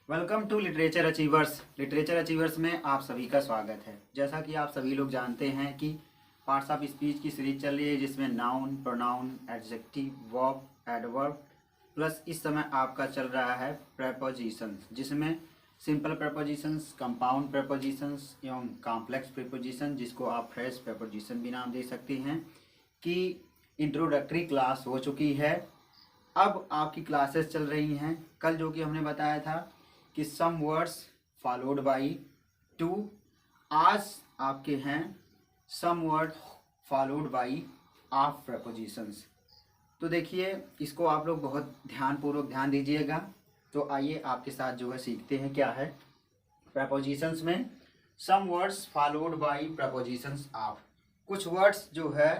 Welcome to literature achievers. Literature achievers में आप सभी का स्वागत है। जैसा कि आप सभी लोग जानते हैं कि पार्ट्स ऑफ स्पीच की सीरीज चल रही है, जिसमें noun, pronoun, adjective, verb, adverb plus इस समय आपका चल रहा है प्रेपोजिशंस, जिसमें सिंपल प्रेपोजिशंस, कंपाउंड प्रेपोजिशंस एवं कॉम्प्लेक्स प्रेपोजिशन, जिसको आप फ्रेज प्रेपोजिशन भी नाम दे सकते हैं, की इंट्रोडक्टरी क्लास हो चुकी है। अब आपकी क्लासेस चल रही हैं। कल जो कि हमने बताया था कि some words followed by to, आज आपके हैं some word followed by of prepositions. तो देखिए, इसको आप लोग बहुत ध्यानपूर्वक ध्यान दीजिएगा। तो आइए आपके साथ जो है सीखते हैं क्या है प्रपोजिशंस में some words followed by prepositions of. कुछ वर्ड्स जो है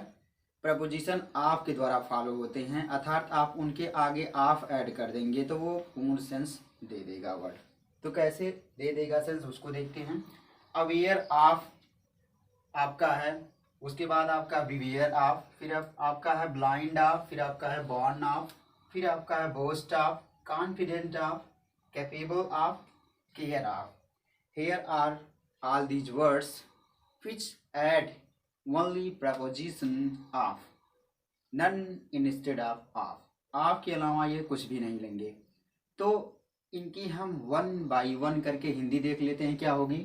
प्रपोजिशन ऑफ के द्वारा फॉलो होते हैं, अर्थात आप उनके आगे ऑफ ऐड कर देंगे तो वो पूर्ण सेंस दे देगा वर्ड। तो कैसे दे देगा सेंस, उसको देखते हैं। अवेयर ऑफ आपका है, उसके बाद आपका बिवेयर ऑफ, फिर आपका है ब्लाइंड ऑफ, फिर आपका है बॉर्न ऑफ, फिर आपका है boast of, confident of, capable of, care of. Here are all these words which add only preposition of, none instead of के अलावा ये कुछ भी नहीं लेंगे। तो इनकी हम वन बाई वन करके हिंदी देख लेते हैं क्या होगी।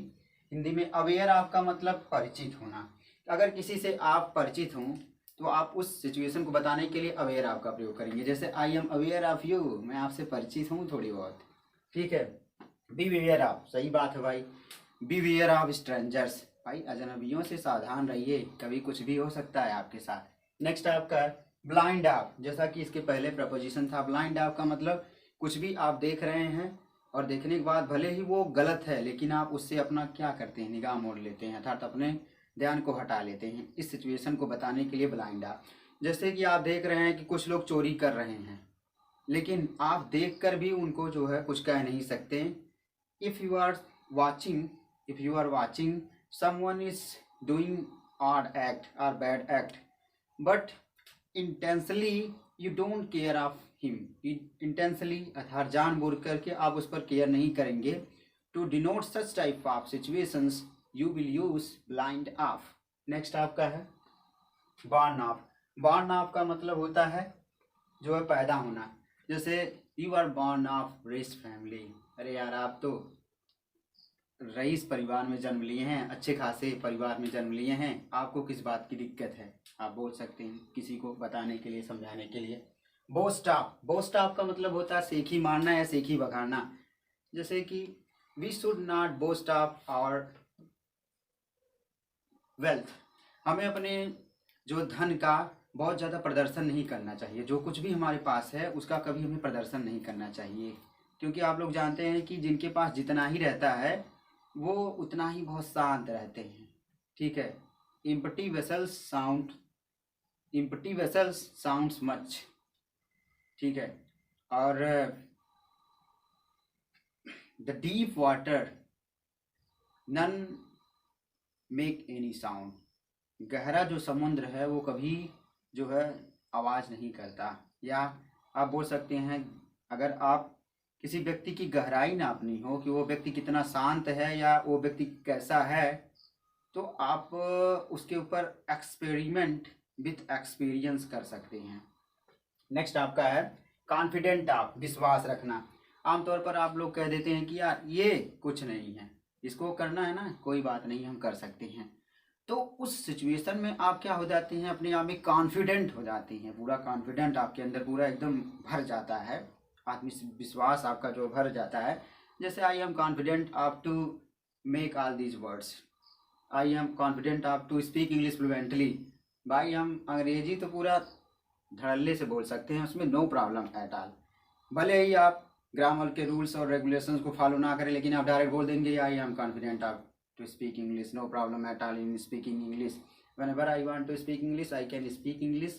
हिंदी में अवेयर आपका मतलब परिचित होना। अगर किसी से आप परिचित हों तो आप उस सिचुएशन को बताने के लिए अवेयर आपका प्रयोग करेंगे। जैसे I am aware of you, मैं आपसे परिचित हूँ थोड़ी बहुत, ठीक है। बी वेयर ऑफ, सही बात है भाई। बी वेयर ऑफ स्ट्रेंजर्स, भाई अजनबियों से सावधान रहिए, कभी कुछ भी हो सकता है आपके साथ। नेक्स्ट आपका है ब्लाइंड ऑफ, जैसा कि इसके पहले प्रपोजिशन था। ब्लाइंड ऑफ का मतलब कुछ भी आप देख रहे हैं और देखने के बाद भले ही वो गलत है, लेकिन आप उससे अपना क्या करते हैं, निगाह मोड़ लेते हैं, अर्थात अपने ध्यान को हटा लेते हैं। इस सिचुएशन को बताने के लिए ब्लाइंड ऑफ। जैसे कि आप देख रहे हैं कि कुछ लोग चोरी कर रहे हैं, लेकिन आप देखकर भी उनको जो है कुछ कह नहीं सकते। If you are watching someone is doing odd act or bad act, but intensely you don't care of him, intensely अर्थात जानबूझ करके आप उस पर केयर नहीं करेंगे। To denote such type of situations you will use blind off। Next आपका है born of। born of का मतलब होता है जो है पैदा होना। जैसे you are born of rich family, अरे यार आप तो रईस परिवार में जन्म लिए हैं, अच्छे खासे परिवार में जन्म लिए हैं, आपको किस बात की दिक्कत है, आप बोल सकते हैं किसी को बताने के लिए, समझाने के लिए। बोस्ट ऑफ, बोस्ट ऑफ का मतलब होता है सेखी मारना या सेखी बखाना। जैसे कि we should not boast of our wealth, हमें अपने जो धन का बहुत ज़्यादा प्रदर्शन नहीं करना चाहिए। जो कुछ भी हमारे पास है उसका कभी हमें प्रदर्शन नहीं करना चाहिए, क्योंकि आप लोग जानते हैं कि जिनके पास जितना ही रहता है वो उतना ही बहुत शांत रहते हैं, ठीक है। एम्प्टी वेसल्स साउंड्स मच, ठीक है। और the deep water none make any sound, गहरा जो समुद्र है वो कभी जो है आवाज़ नहीं करता। या आप बोल सकते हैं, अगर आप किसी व्यक्ति की गहराई नापनी हो कि वो व्यक्ति कितना शांत है या वो व्यक्ति कैसा है, तो आप उसके ऊपर एक्सपेरिमेंट विथ एक्सपीरियंस कर सकते हैं। नेक्स्ट आपका है कॉन्फिडेंट ऑफ, विश्वास रखना। आमतौर पर आप लोग कह देते हैं कि यार ये कुछ नहीं है, इसको करना है ना, कोई बात नहीं, हम कर सकते हैं। तो उस सिचुएशन में आप क्या हो जाते हैं, अपने आप में कॉन्फिडेंट हो जाते हैं, पूरा कॉन्फिडेंट आपके अंदर पूरा एकदम भर जाता है, आत्मविश्वास आपका जो भर जाता है। जैसे I am confident of to make all these words, I am confident of to speak English fluently. भाई हम अंग्रेजी तो पूरा धड़ल्ले से बोल सकते हैं, उसमें नो प्रॉब्लम एट ऑल। भले ही आप ग्रामर के रूल्स और रेगुलेशंस को फॉलो ना करें, लेकिन आप डायरेक्ट बोल देंगे आई am confident of to speak English, no problem at all in speaking English. Whenever I want to speak English, I can speak English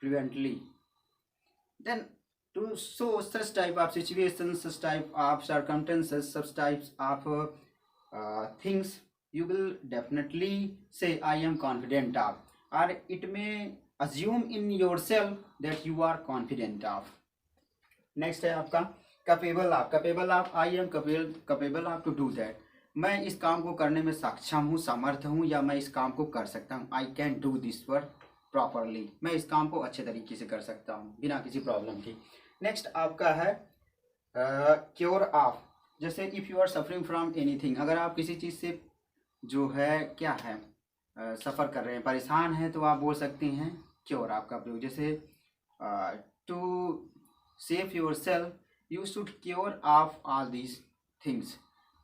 fluently. Then to show such type of situations, such type of circumstances, such types of things, you will definitely say I am confident of, or it may assume in yourself that you are confident of. Next है आपका capable of, I am capable of to do that, मैं इस काम को करने में सक्षम हूँ, समर्थ हूँ, या मैं इस काम को कर सकता हूँ। I can do this work properly, मैं इस काम को अच्छे तरीके से कर सकता हूँ बिना किसी प्रॉब्लम की। नेक्स्ट आपका है क्योर ऑफ, जैसे if you are suffering from anything, अगर आप किसी चीज़ से जो है क्या है सफ़र कर रहे हैं, परेशान हैं, तो आप बोल सकते हैं क्योर ऑफ का प्रयोग। जैसे to save yourself you should cure of all these things,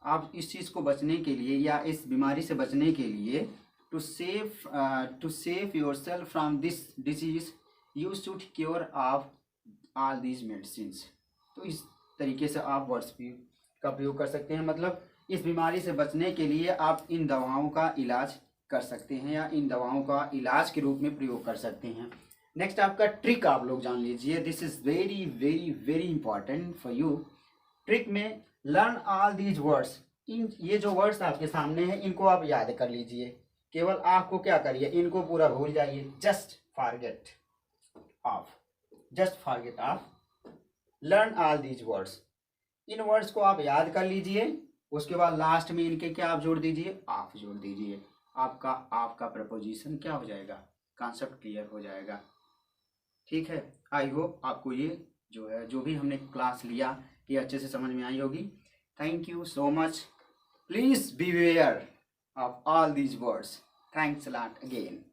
आप इस चीज़ को बचने के लिए या इस बीमारी से बचने के लिए to save yourself from this disease you should cure of all these medicines. तो इस तरीके से आप वर्ड्स का प्रयोग कर सकते हैं, मतलब इस बीमारी से बचने के लिए आप इन दवाओं का इलाज कर सकते हैं या इन दवाओं का इलाज के रूप में प्रयोग कर सकते हैं। नेक्स्ट आपका ट्रिक आप लोग जान लीजिए, this is very very very important for you. Trick में लर्न ऑल दीज वर्ड्स, इन ये जो वर्ड्स आपके सामने हैं इनको आप याद कर लीजिए, केवल आपको क्या करिए, इनको पूरा भूल जाइए। Just forget of, learn all these words, in words को आप याद कर लीजिए। उसके बाद लास्ट में इनके क्या आप जोड़ दीजिए, आप जोड़ दीजिए। आपका प्रपोजिशन क्या हो जाएगा, कॉन्सेप्ट क्लियर हो जाएगा। ठीक है, आई होप आपको ये जो है जो भी हमने क्लास लिया ये अच्छे से समझ में आई होगी। Thank you so much, please beware of all these words. Thanks a lot again.